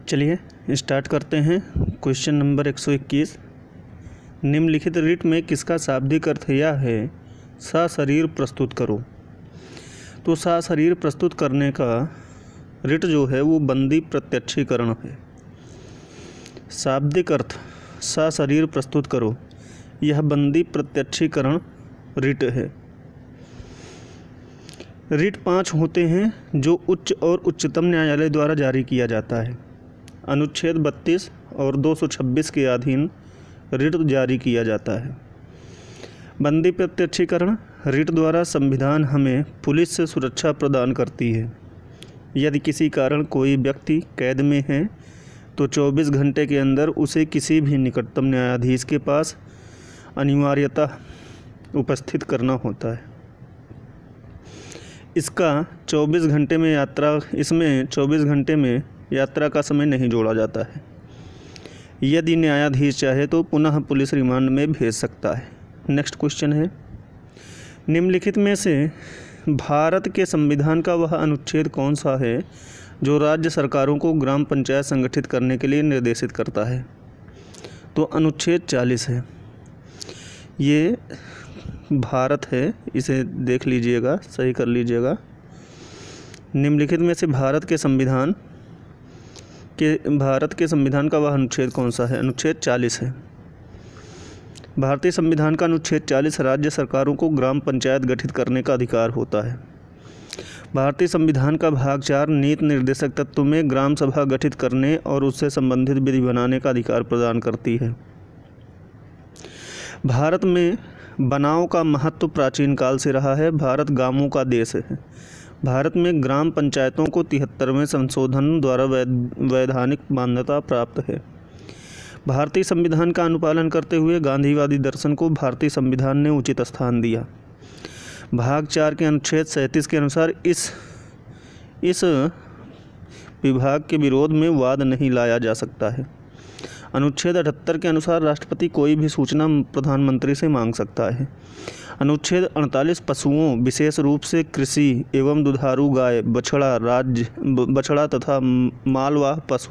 चलिए स्टार्ट करते हैं। Question number 121। निम्नलिखित रिट में किसका शाब्दिक अर्थ यह है सशरीर प्रस्तुत करो। तो सशरीर प्रस्तुत करने का रिट जो है वो बंदी प्रत्यक्षीकरण है। शाब्दिक अर्थ सशरीर प्रस्तुत करो, यह बंदी प्रत्यक्षीकरण रिट है। रिट 5 होते हैं जो उच्च और उच्चतम न्यायालय द्वारा जारी किया जाता है। अनुच्छेद 32 और 226 के अधीन रिट जारी किया जाता है। बंदी प्रत्यक्षीकरण रिट द्वारा संविधान हमें पुलिस से सुरक्षा प्रदान करती है। यदि किसी कारण कोई व्यक्ति कैद में है तो 24 घंटे के अंदर उसे किसी भी निकटतम न्यायाधीश के पास अनिवार्यतः उपस्थित करना होता है। इसमें 24 घंटे में यात्रा का समय नहीं जोड़ा जाता है। यदि न्यायाधीश चाहे तो पुनः पुलिस रिमांड में भेज सकता है। नेक्स्ट क्वेश्चन है, निम्नलिखित में से भारत के संविधान का वह अनुच्छेद कौन सा है जो राज्य सरकारों को ग्राम पंचायत संगठित करने के लिए निर्देशित करता है। तो अनुच्छेद 40 है। ये भारत है, इसे देख लीजिएगा, सही कर लीजिएगा। निम्नलिखित में से भारत के संविधान का वह अनुच्छेद कौन सा है। अनुच्छेद 40 है। भारतीय संविधान का अनुच्छेद 40 राज्य सरकारों को ग्राम पंचायत गठित करने का अधिकार होता है। भारतीय संविधान का भाग 4 नीति निर्देशक तत्व में ग्राम सभा गठित करने और उससे संबंधित विधि बनाने का अधिकार प्रदान करती है। भारत में बनाव का महत्व प्राचीन काल से रहा है। भारत गांवों का देश है। भारत में ग्राम पंचायतों को 73वें संशोधन द्वारा वैधानिक मान्यता प्राप्त है। भारतीय संविधान का अनुपालन करते हुए गांधीवादी दर्शन को भारतीय संविधान ने उचित स्थान दिया। भाग 4 के अनुच्छेद 37 के अनुसार इस विभाग के विरोध में वाद नहीं लाया जा सकता है। अनुच्छेद 78 के अनुसार राष्ट्रपति कोई भी सूचना प्रधानमंत्री से मांग सकता है। अनुच्छेद 48 पशुओं, विशेष रूप से कृषि एवं दुधारू गाय, बछड़ा तथा मालवाह पशु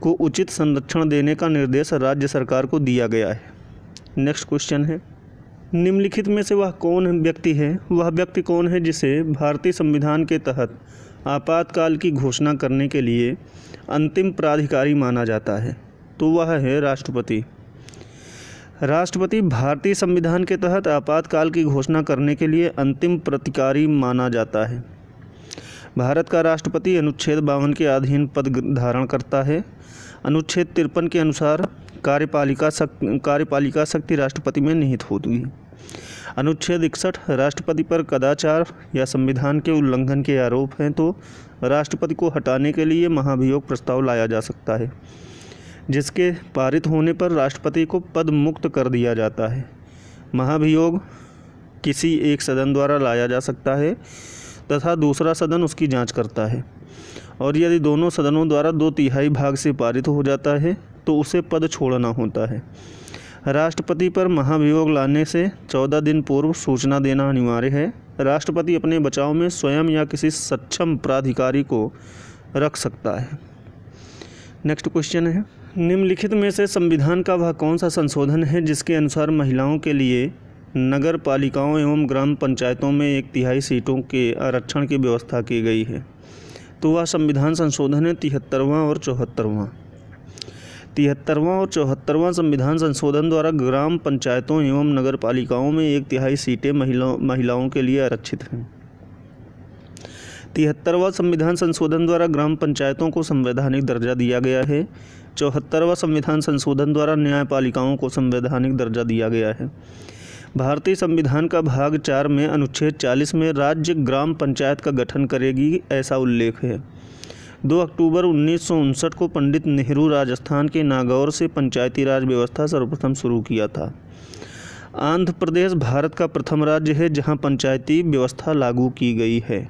को उचित संरक्षण देने का निर्देश राज्य सरकार को दिया गया है। नेक्स्ट क्वेश्चन है, निम्नलिखित में से वह व्यक्ति कौन है जिसे भारतीय संविधान के तहत आपातकाल की घोषणा करने के लिए अंतिम प्राधिकारी माना जाता है। तो वह है राष्ट्रपति। राष्ट्रपति भारतीय संविधान के तहत आपातकाल की घोषणा करने के लिए अंतिम प्राधिकारी माना जाता है। भारत का राष्ट्रपति अनुच्छेद 52 के अधीन पद धारण करता है। अनुच्छेद 53 के अनुसार कार्यपालिका शक्ति राष्ट्रपति में निहित होती है। अनुच्छेद 61 राष्ट्रपति पर कदाचार या संविधान के उल्लंघन के आरोप हैं तो राष्ट्रपति को हटाने के लिए महाभियोग प्रस्ताव लाया जा सकता है, जिसके पारित होने पर राष्ट्रपति को पद मुक्त कर दिया जाता है। महाभियोग किसी एक सदन द्वारा लाया जा सकता है तथा दूसरा सदन उसकी जांच करता है, और यदि दोनों सदनों द्वारा 2/3 भाग से पारित हो जाता है तो उसे पद छोड़ना होता है। राष्ट्रपति पर महाभियोग लाने से 14 दिन पूर्व सूचना देना अनिवार्य है। राष्ट्रपति अपने बचाव में स्वयं या किसी सक्षम प्राधिकारी को रख सकता है। नेक्स्ट क्वेश्चन है, निम्नलिखित में से संविधान का वह कौन सा संशोधन है जिसके अनुसार महिलाओं के लिए नगर पालिकाओं एवं ग्राम पंचायतों में 1/3 सीटों के आरक्षण की व्यवस्था की गई है। तो वह संविधान संशोधन है 73वां और 74वां। 73वां और 74वां संविधान संशोधन द्वारा ग्राम पंचायतों एवं नगर पालिकाओं में 1/3 सीटें महिलाओं के लिए आरक्षित हैं। 73वां संविधान संशोधन द्वारा ग्राम पंचायतों को संवैधानिक दर्जा दिया गया है। 74वां संविधान संशोधन द्वारा न्यायपालिकाओं को संवैधानिक दर्जा दिया गया है। भारतीय संविधान का भाग 4 में अनुच्छेद 40 में राज्य ग्राम पंचायत का गठन करेगी ऐसा उल्लेख है। 2 अक्टूबर 1959 को पंडित नेहरू राजस्थान के नागौर से पंचायती राज व्यवस्था सर्वप्रथम शुरू किया था। आंध्र प्रदेश भारत का प्रथम राज्य है जहां पंचायती व्यवस्था लागू की गई है।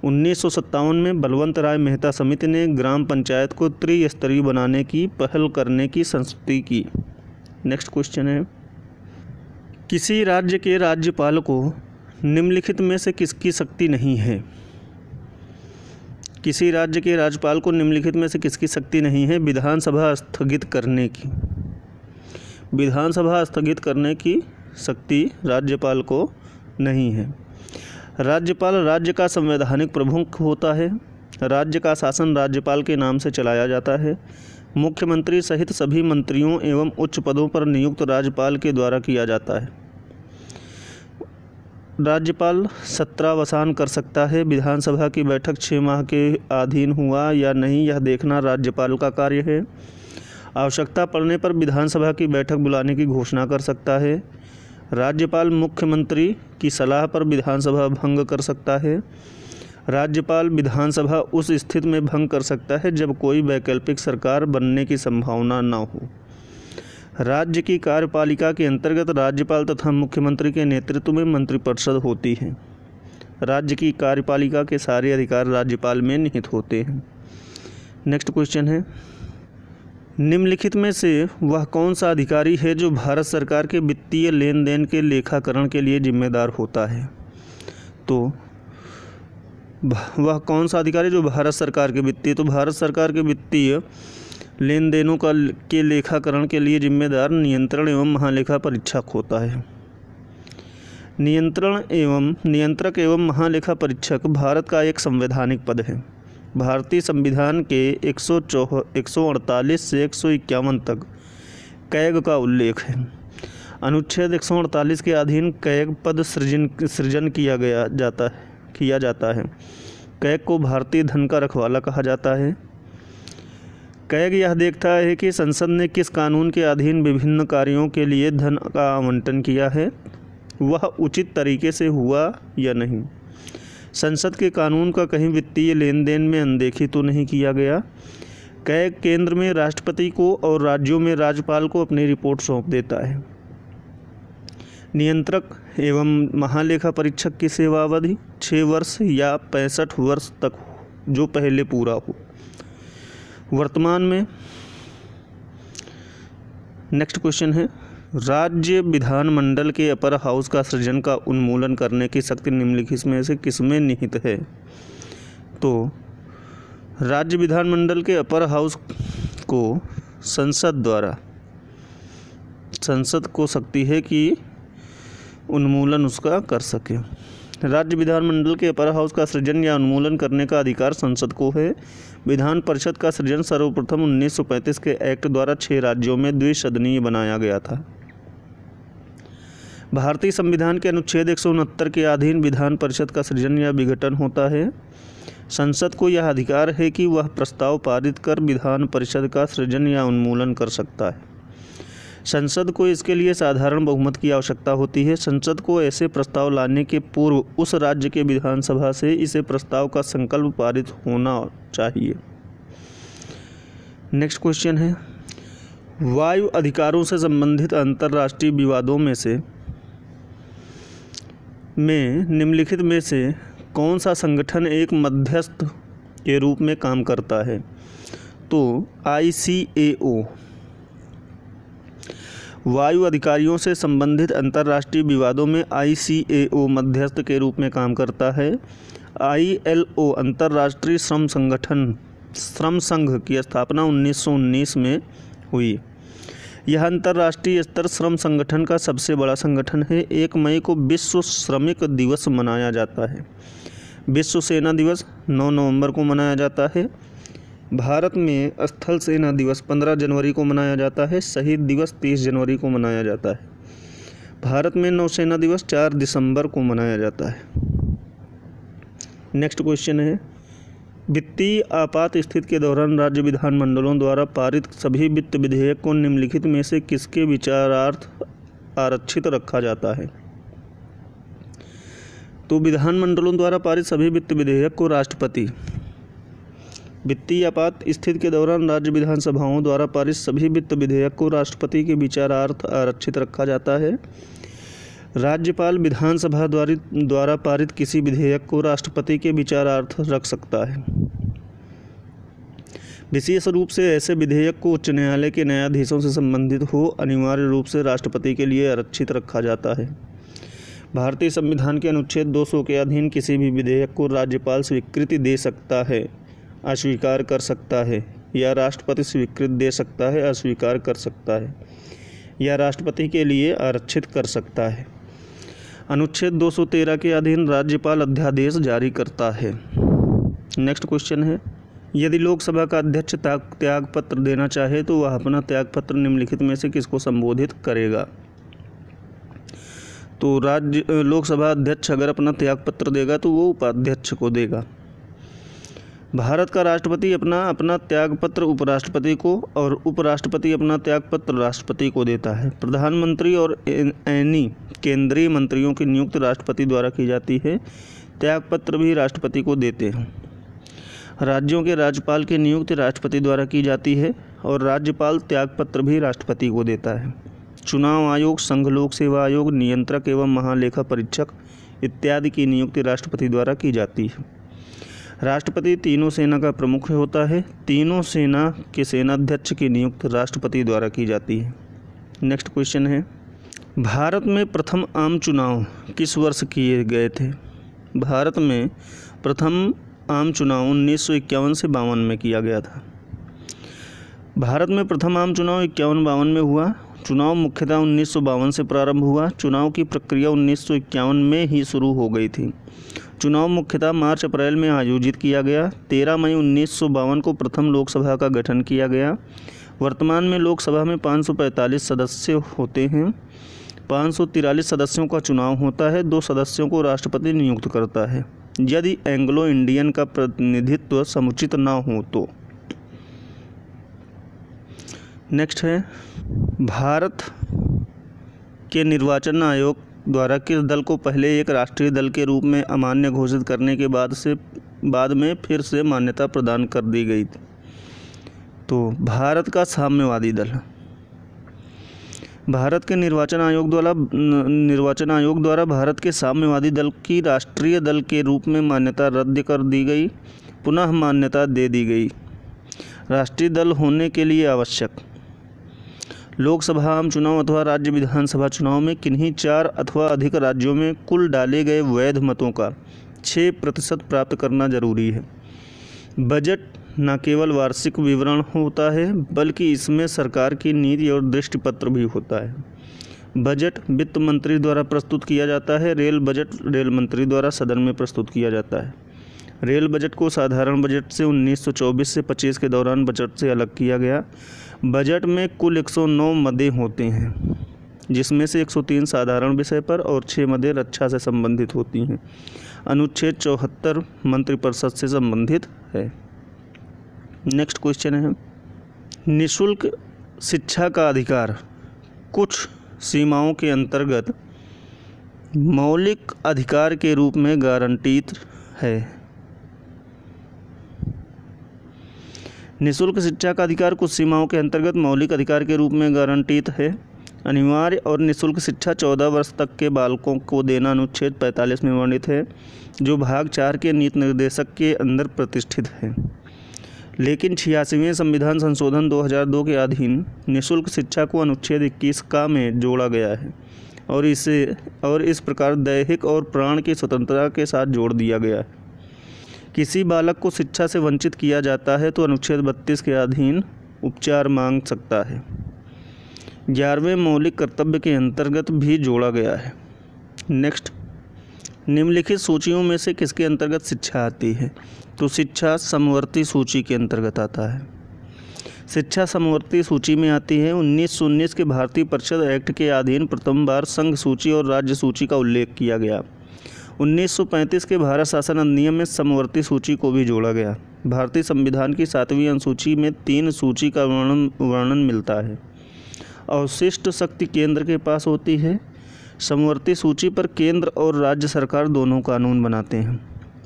1957 में बलवंत राय मेहता समिति ने ग्राम पंचायत को त्रिस्तरीय बनाने की पहल करने की संस्तुति की। नेक्स्ट क्वेश्चन है, किसी राज्य के राज्यपाल को निम्नलिखित में से किसकी शक्ति नहीं है। किसी राज्य के राज्यपाल को निम्नलिखित में से किसकी शक्ति नहीं है विधानसभा स्थगित करने की? विधानसभा स्थगित करने की शक्ति राज्यपाल को नहीं है। राज्यपाल राज्य का संवैधानिक प्रमुख होता है। राज्य का शासन राज्यपाल के नाम से चलाया जाता है। मुख्यमंत्री सहित सभी मंत्रियों एवं उच्च पदों पर नियुक्त राज्यपाल के द्वारा किया जाता है। राज्यपाल सत्रावसान कर सकता है। विधानसभा की बैठक 6 माह के अधीन हुआ या नहीं यह देखना राज्यपाल का कार्य है। आवश्यकता पड़ने पर विधानसभा की बैठक बुलाने की घोषणा कर सकता है। राज्यपाल मुख्यमंत्री की सलाह पर विधानसभा भंग कर सकता है। राज्यपाल विधानसभा उस स्थिति में भंग कर सकता है जब कोई वैकल्पिक सरकार बनने की संभावना न हो। राज्य की कार्यपालिका के अंतर्गत राज्यपाल तथा मुख्यमंत्री के नेतृत्व में मंत्रिपरिषद होती है। राज्य की कार्यपालिका के सारे अधिकार राज्यपाल में निहित होते हैं। नेक्स्ट क्वेश्चन है, निम्नलिखित में से वह कौन सा अधिकारी है जो भारत सरकार के वित्तीय लेन देन के लेखाकरण के लिए जिम्मेदार होता है? तो वह कौन सा अधिकारी जो भारत सरकार के भारत सरकार के वित्तीय लेन देनों के लेखाकरण के लिए जिम्मेदार नियंत्रण एवं महालेखा परीक्षक होता है। नियंत्रक एवं महालेखा परीक्षक भारत का एक संवैधानिक पद है। भारतीय संविधान के 148 से 151 तक कैग का उल्लेख है। अनुच्छेद 148 के अधीन कैग पद सृजन किया जाता है। कैग को भारतीय धन का रखवाला कहा जाता है। कैग यह देखता है कि संसद ने किस कानून के अधीन विभिन्न कार्यों के लिए धन का आवंटन किया है, वह उचित तरीके से हुआ या नहीं। संसद के कानून का कहीं वित्तीय लेन देन में अनदेखी तो नहीं किया गया। कैग केंद्र में राष्ट्रपति को और राज्यों में राज्यपाल को अपनी रिपोर्ट सौंप देता है। नियंत्रक एवं महालेखा परीक्षक की सेवा अवधि 6 वर्ष या 65 वर्ष तक जो पहले पूरा हो। वर्तमान में नेक्स्ट क्वेश्चन है, राज्य विधानमंडल के अपर हाउस का सृजन का उन्मूलन करने की शक्ति निम्नलिखित में से किसमें निहित है? तो राज्य विधानमंडल के अपर हाउस को संसद को शक्ति है कि उन्मूलन उसका कर सके। राज्य विधानमंडल के अपर हाउस का सृजन या उन्मूलन करने का अधिकार संसद को है। विधान परिषद का सृजन सर्वप्रथम 1935 के एक्ट द्वारा 6 राज्यों में द्विसदनीय बनाया गया था। भारतीय संविधान के अनुच्छेद 169 के अधीन विधान परिषद का सृजन या विघटन होता है। संसद को यह अधिकार है कि वह प्रस्ताव पारित कर विधान परिषद का सृजन या उन्मूलन कर सकता है। संसद को इसके लिए साधारण बहुमत की आवश्यकता होती है। संसद को ऐसे प्रस्ताव लाने के पूर्व उस राज्य के विधानसभा से इसे प्रस्ताव का संकल्प पारित होना चाहिए। नेक्स्ट क्वेश्चन है, वायु अधिकारों से संबंधित अंतर्राष्ट्रीय विवादों में निम्नलिखित में से कौन सा संगठन एक मध्यस्थ के रूप में काम करता है? तो ICAO वायु अधिकारियों से संबंधित अंतर्राष्ट्रीय विवादों में ICAO मध्यस्थ के रूप में काम करता है। ILO अंतर्राष्ट्रीय श्रम संघ की स्थापना 1919 में हुई। यह अंतर्राष्ट्रीय स्तर श्रम संगठन का सबसे बड़ा संगठन है। 1 मई को विश्व श्रमिक दिवस मनाया जाता है। विश्व सेना दिवस 9 नवंबर को मनाया जाता है। भारत में स्थल सेना दिवस 15 जनवरी को मनाया जाता है। शहीद दिवस 30 जनवरी को मनाया जाता है। भारत में नौसेना दिवस 4 दिसंबर को मनाया जाता है। नेक्स्ट क्वेश्चन है, वित्तीय आपात स्थिति के दौरान राज्य विधानमंडलों द्वारा पारित सभी वित्त विधेयक को निम्नलिखित में से किसके विचारार्थ आरक्षित रखा जाता है? तो विधानमंडलों द्वारा पारित सभी वित्त विधेयक को राष्ट्रपति, वित्तीय आपात स्थिति के दौरान राज्य विधानसभाओं द्वारा पारित सभी वित्त विधेयक को राष्ट्रपति के विचारार्थ आरक्षित रखा जाता है। राज्यपाल विधानसभा द्वारा पारित किसी विधेयक को राष्ट्रपति के विचारार्थ रख सकता है। विशेष रूप से ऐसे विधेयक को उच्च न्यायालय के न्यायाधीशों से संबंधित हो अनिवार्य रूप से राष्ट्रपति के लिए आरक्षित रखा जाता है। भारतीय संविधान के अनुच्छेद 200 के अधीन किसी भी विधेयक को राज्यपाल स्वीकृति दे सकता है अस्वीकार कर सकता है, या राष्ट्रपति स्वीकृति दे सकता है, अस्वीकार कर सकता है, या राष्ट्रपति के लिए आरक्षित कर सकता है। अनुच्छेद 213 के अधीन राज्यपाल अध्यादेश जारी करता है। नेक्स्ट क्वेश्चन है, यदि लोकसभा का अध्यक्ष त्यागपत्र देना चाहे तो वह अपना त्यागपत्र निम्नलिखित में से किसको संबोधित करेगा? तो लोकसभा अध्यक्ष अगर अपना त्यागपत्र देगा तो वो उपाध्यक्ष को देगा। भारत का राष्ट्रपति अपना त्यागपत्र उपराष्ट्रपति को और उपराष्ट्रपति अपना त्यागपत्र राष्ट्रपति को देता है। प्रधानमंत्री और एनी केंद्रीय मंत्रियों की नियुक्ति राष्ट्रपति द्वारा की जाती है। त्यागपत्र भी राष्ट्रपति को देते हैं। राज्यों के राज्यपाल की नियुक्ति राष्ट्रपति द्वारा की जाती है और राज्यपाल त्यागपत्र भी राष्ट्रपति को देता है। चुनाव आयोग, संघ लोक सेवा आयोग, नियंत्रक एवं महालेखा परीक्षक इत्यादि की नियुक्ति राष्ट्रपति द्वारा की जाती है। राष्ट्रपति तीनों सेना का प्रमुख होता है। तीनों सेना के सेनाध्यक्ष की नियुक्ति राष्ट्रपति द्वारा की जाती है। नेक्स्ट क्वेश्चन है, भारत में प्रथम आम चुनाव किस वर्ष किए गए थे? भारत में प्रथम आम चुनाव 1951 से 52 में किया गया था। भारत में प्रथम आम चुनाव 51-52 में हुआ। चुनाव मुख्यतः 1952 से प्रारंभ हुआ। चुनाव की प्रक्रिया 1951 में ही शुरू हो गई थी। चुनाव मुख्यतः मार्च-अप्रैल में आयोजित किया गया। 13 मई 1952 को प्रथम लोकसभा का गठन किया गया। वर्तमान में लोकसभा में 545 सदस्य होते हैं। 543 सदस्यों का चुनाव होता है। 2 सदस्यों को राष्ट्रपति नियुक्त करता है यदि एंग्लो इंडियन का प्रतिनिधित्व समुचित न हो तो। नेक्स्ट है, भारत के निर्वाचन आयोग द्वारा किस दल को पहले एक राष्ट्रीय दल के रूप में अमान्य घोषित करने के बाद में फिर से मान्यता प्रदान कर दी गई? तो भारत का साम्यवादी दल। भारत के निर्वाचन आयोग द्वारा भारत के साम्यवादी दल की राष्ट्रीय दल के रूप में मान्यता रद्द कर दी गई, पुनः मान्यता दे दी गई। राष्ट्रीय दल होने के लिए आवश्यक लोकसभा आम चुनाव अथवा राज्य विधानसभा चुनाव में किन्हीं 4 अथवा अधिक राज्यों में कुल डाले गए वैध मतों का 6% प्राप्त करना जरूरी है। बजट न केवल वार्षिक विवरण होता है बल्कि इसमें सरकार की नीति और दृष्टिपत्र भी होता है। बजट वित्त मंत्री द्वारा प्रस्तुत किया जाता है। रेल बजट रेल मंत्री द्वारा सदन में प्रस्तुत किया जाता है। रेल बजट को साधारण बजट से 1924 से 25 के दौरान बजट से अलग किया गया। बजट में कुल 109 मदें होते हैं जिसमें से 103 साधारण विषय पर और 6 मदें रक्षा से संबंधित होती हैं। अनुच्छेद 74 मंत्रिपरिषद से संबंधित है। नेक्स्ट क्वेश्चन है, निःशुल्क शिक्षा का अधिकार कुछ सीमाओं के अंतर्गत मौलिक अधिकार के रूप में गारंटीड है। निःशुल्क शिक्षा का अधिकार कुछ सीमाओं के अंतर्गत मौलिक अधिकार के रूप में गारंटीड है। अनिवार्य और निःशुल्क शिक्षा 14 वर्ष तक के बालकों को देना अनुच्छेद 45 में वर्णित है, जो भाग 4 के नीति निर्देशक के अंदर प्रतिष्ठित है। लेकिन 86वें संविधान संशोधन 2002 के अधीन निःशुल्क शिक्षा को अनुच्छेद 21 का में जोड़ा गया है और इस प्रकार दैहिक और प्राण की स्वतंत्रता के साथ जोड़ दिया गया है। किसी बालक को शिक्षा से वंचित किया जाता है तो अनुच्छेद 32 के अधीन उपचार मांग सकता है। 11वें मौलिक कर्तव्य के अंतर्गत भी जोड़ा गया है। नेक्स्ट, निम्नलिखित सूचियों में से किसके अंतर्गत शिक्षा आती है? तो शिक्षा समवर्ती सूची के अंतर्गत आता है। शिक्षा समवर्ती सूची में आती है। 1919 के भारतीय परिषद एक्ट के अधीन प्रथम बार संघ सूची और राज्य सूची का उल्लेख किया गया। 1935 के भारत शासन अधिनियम में समवर्ती सूची को भी जोड़ा गया। भारतीय संविधान की 7वीं अनुसूची में 3 सूची का वर्णन मिलता है। अवशिष्ट शक्ति केंद्र के पास होती है। समवर्ती सूची पर केंद्र और राज्य सरकार दोनों कानून बनाते हैं।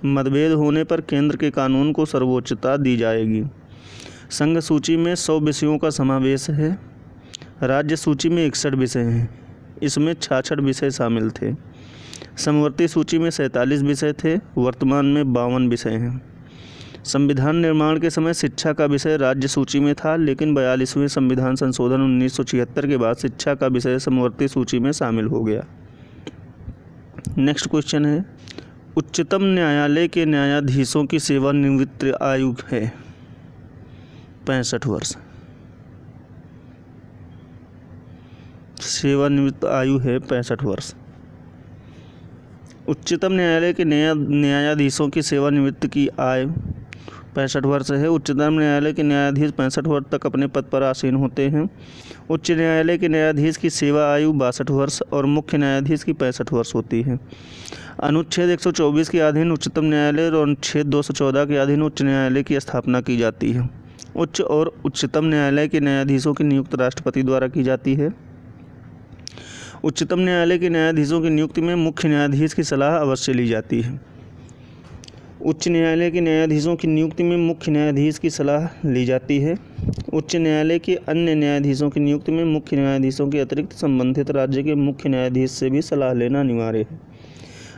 मतभेद होने पर केंद्र के कानून को सर्वोच्चता दी जाएगी। संघ सूची में 100 विषयों का समावेश है। राज्य सूची में 61 विषय हैं, इसमें 66 विषय शामिल थे। समवर्ती सूची में 47 विषय थे, वर्तमान में 52 विषय हैं। संविधान निर्माण के समय शिक्षा का विषय राज्य सूची में था, लेकिन 42वें संविधान संशोधन 1976 के बाद शिक्षा का विषय समवर्ती सूची में शामिल हो गया। नेक्स्ट क्वेश्चन है, उच्चतम न्यायालय के न्यायाधीशों की सेवानिवृत्ति आयु है 65 वर्ष। सेवानिवृत्त आयु है 65 वर्ष। उच्चतम न्यायालय के न्यायाधीशों की सेवानिवृत्ति की आयु 65 वर्ष है। उच्चतम न्यायालय के न्यायाधीश 65 वर्ष तक अपने पद पर आसीन होते हैं। उच्च न्यायालय के न्यायाधीश की सेवा आयु 62 वर्ष और मुख्य न्यायाधीश की 65 वर्ष होती है। अनुच्छेद 124 के अधीन उच्चतम न्यायालय और अनुच्छेद 214 के अधीन उच्च न्यायालय की स्थापना की जाती है। उच्च और उच्चतम न्यायालय के न्यायाधीशों की नियुक्ति राष्ट्रपति द्वारा की जाती है। उच्चतम न्यायालय के न्यायाधीशों की नियुक्ति में मुख्य न्यायाधीश की सलाह अवश्य ली जाती है। उच्च न्यायालय के न्यायाधीशों की नियुक्ति में मुख्य न्यायाधीश की सलाह ली जाती है। उच्च न्यायालय के अन्य न्यायाधीशों की नियुक्ति में मुख्य न्यायाधीशों के अतिरिक्त संबंधित राज्य के मुख्य न्यायाधीश से भी सलाह लेना अनिवार्य है।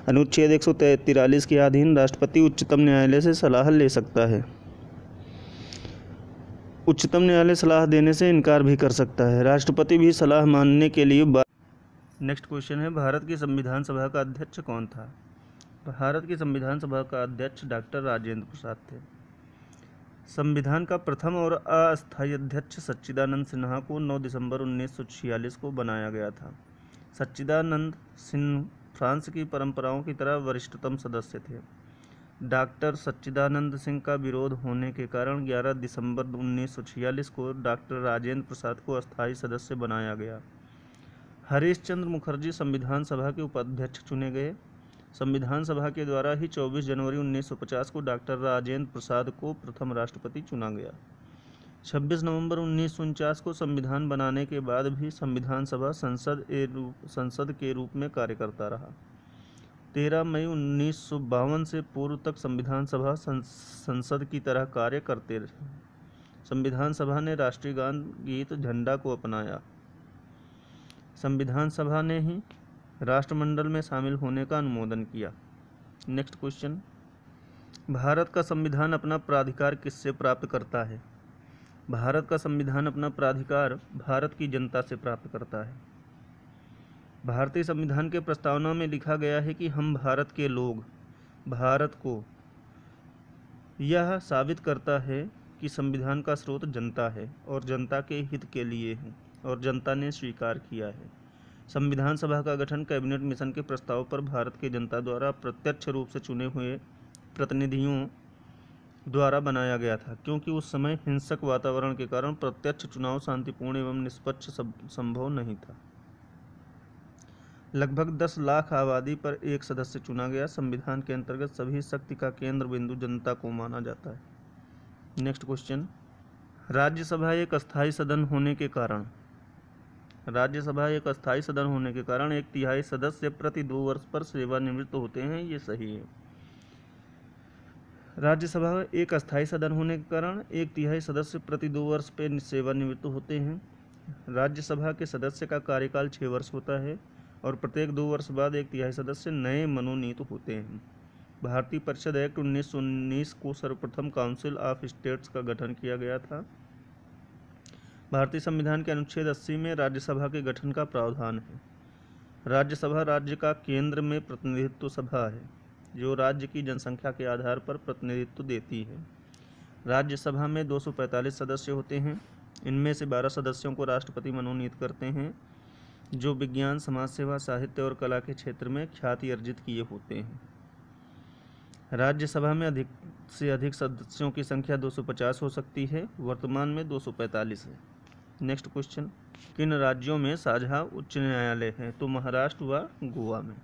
अनुच्छेद 143 के अधीन राष्ट्रपति उच्चतम न्यायालय से सलाह ले सकता है। उच्चतम न्यायालय सलाह देने से इनकार भी कर सकता है। राष्ट्रपति भी सलाह मानने के लिए नेक्स्ट क्वेश्चन है, भारत की संविधान सभा का अध्यक्ष कौन था? भारत की संविधान सभा का अध्यक्ष डॉक्टर राजेंद्र प्रसाद थे। संविधान का प्रथम और अस्थायी अध्यक्ष सच्चिदानंद सिन्हा को 9 दिसंबर 1946 को बनाया गया था। सच्चिदानंद सिन्हा फ्रांस की परंपराओं की तरह वरिष्ठतम सदस्य थे। डॉक्टर सच्चिदानंद सिंह का विरोध होने के कारण 11 दिसंबर 1946 को डॉक्टर राजेंद्र प्रसाद को अस्थायी सदस्य बनाया गया। हरीश चंद्र मुखर्जी संविधान सभा के उपाध्यक्ष चुने गए। संविधान सभा के द्वारा ही 24 जनवरी 1950 को डॉक्टर राजेंद्र प्रसाद को प्रथम राष्ट्रपति चुना गया। 26 नवंबर 1949 को संविधान बनाने के बाद भी संविधान सभा संसद के रूप में कार्य करता रहा। 13 मई 1952 से पूर्व तक संविधान सभा संसद की तरह कार्य करते रहे। संविधान सभा ने राष्ट्रीय गान गीत झंडा को अपनाया। संविधान सभा ने ही राष्ट्रमंडल में शामिल होने का अनुमोदन किया। नेक्स्ट क्वेश्चन, भारत का संविधान अपना प्राधिकार किससे प्राप्त करता है? भारत का संविधान अपना प्राधिकार भारत की जनता से प्राप्त करता है। भारतीय संविधान के प्रस्तावना में लिखा गया है कि हम भारत के लोग भारत को यह साबित करता है कि संविधान का स्रोत जनता है और जनता के हित के लिए है और जनता ने स्वीकार किया है। संविधान सभा का गठन कैबिनेट मिशन के प्रस्ताव पर भारत की जनता द्वारा प्रत्यक्ष रूप से चुने हुए प्रतिनिधियों द्वारा बनाया गया था, क्योंकि उस समय हिंसक वातावरण के कारण प्रत्यक्ष चुनाव शांतिपूर्ण एवं निष्पक्ष संभव नहीं था। लगभग 10 लाख आबादी पर एक सदस्य चुना गया। संविधान के अंतर्गत सभी शक्ति का केंद्र बिंदु जनता को माना जाता है। नेक्स्ट क्वेश्चन, राज्यसभा एक अस्थायी सदन होने के कारण एक तिहाई सदस्य प्रति 2 वर्ष पर सेवानिवृत्त होते हैं, ये सही है। राज्यसभा एक अस्थायी सदन होने के कारण एक तिहाई सदस्य प्रति 2 वर्ष पर सेवानिवृत्त होते हैं। राज्यसभा के सदस्य का कार्यकाल 6 वर्ष होता है और प्रत्येक 2 वर्ष बाद एक तिहाई सदस्य नए मनोनीत होते हैं। भारतीय परिषद एक्ट 1919 को सर्वप्रथम काउंसिल ऑफ स्टेट्स का गठन किया गया था। भारतीय संविधान के अनुच्छेद 80 में राज्यसभा के गठन का प्रावधान है। राज्यसभा राज्य का केंद्र में प्रतिनिधित्व सभा है, जो राज्य की जनसंख्या के आधार पर प्रतिनिधित्व देती है। राज्यसभा में 245 सदस्य होते हैं। इनमें से 12 सदस्यों को राष्ट्रपति मनोनीत करते हैं, जो विज्ञान, समाज सेवा, साहित्य और कला के क्षेत्र में ख्याति अर्जित किए होते हैं। राज्यसभा में अधिक से अधिक सदस्यों की संख्या 250 हो सकती है। वर्तमान में 245 है। नेक्स्ट क्वेश्चन, किन राज्यों में साझा उच्च न्यायालय है? तो महाराष्ट्र व गोवा में।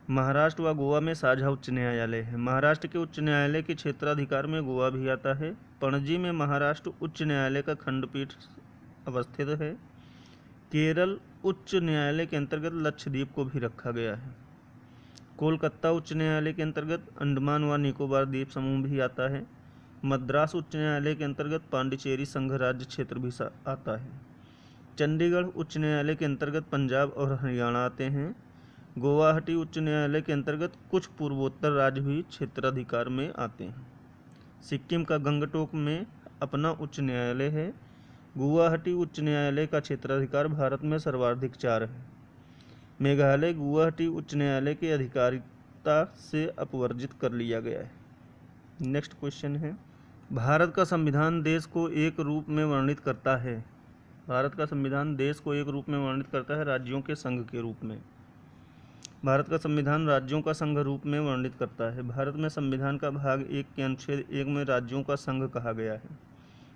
महाराष्ट्र व गोवा में साझा उच्च न्यायालय है। महाराष्ट्र के उच्च न्यायालय के क्षेत्राधिकार में गोवा भी आता है। पणजी में महाराष्ट्र उच्च न्यायालय का खंडपीठ अवस्थित है। केरल उच्च न्यायालय के अंतर्गत लक्षद्वीप को भी रखा गया है। कोलकाता उच्च न्यायालय के अंतर्गत अंडमान व निकोबार द्वीप समूह भी आता है। मद्रास उच्च न्यायालय के अंतर्गत पांडिचेरी संघ राज्य क्षेत्र भी आता है। चंडीगढ़ उच्च न्यायालय के अंतर्गत पंजाब और हरियाणा आते हैं। गुवाहाटी उच्च न्यायालय के अंतर्गत कुछ पूर्वोत्तर राज्य भी क्षेत्राधिकार में आते हैं। सिक्किम का गंगटोक में अपना उच्च न्यायालय है। गुवाहाटी उच्च न्यायालय का क्षेत्राधिकार भारत में सर्वाधिक 4 है। मेघालय गुवाहाटी उच्च न्यायालय के विविधता से अपवर्जित कर लिया गया है। नेक्स्ट क्वेश्चन है, भारत का संविधान देश को एक रूप में वर्णित करता है। भारत का संविधान देश को एक रूप में वर्णित करता है, राज्यों के संघ के रूप में। भारत का संविधान राज्यों का संघ रूप में वर्णित करता है। भारत में संविधान का भाग 1 के अनुच्छेद 1 में राज्यों का संघ कहा गया है।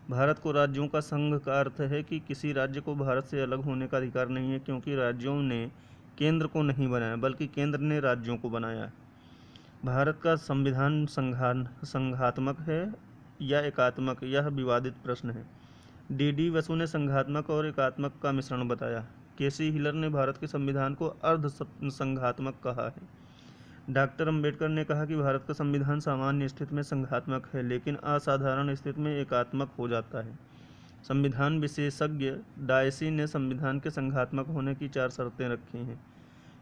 भारत को राज्यों का संघ का अर्थ है कि किसी राज्य को भारत से अलग होने का अधिकार नहीं है, क्योंकि राज्यों ने केंद्र को नहीं बनाया बल्कि केंद्र ने राज्यों को बनाया है। भारत का संविधान संघात्मक है या एकात्मक, यह विवादित प्रश्न है। डी वसु ने संघात्मक और एकात्मक का मिश्रण बताया। केसी हिलर ने भारत के संविधान को अर्ध संघात्मक कहा है। डॉक्टर अंबेडकर ने कहा कि भारत का संविधान सामान्य स्थिति में संघात्मक है, लेकिन असाधारण स्थिति में एकात्मक हो जाता है। संविधान विशेषज्ञ डायसी ने संविधान के संघात्मक होने की 4 शर्तें रखी हैं।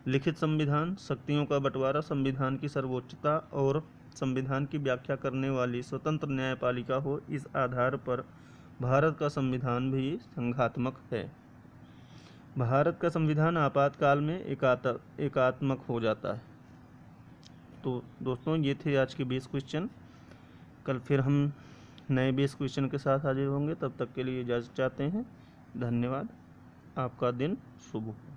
लिखित संविधान, शक्तियों का बंटवारा, संविधान की सर्वोच्चता और संविधान की व्याख्या करने वाली स्वतंत्र न्यायपालिका हो। इस आधार पर भारत का संविधान भी संघात्मक है। भारत का संविधान आपातकाल में एकात्मक हो जाता है। तो दोस्तों, ये थे आज के 20 क्वेश्चन। कल फिर हम नए 20 क्वेश्चन के साथ हाजिर होंगे। तब तक के लिए इजाज़त चाहते हैं। धन्यवाद। आपका दिन शुभ हो।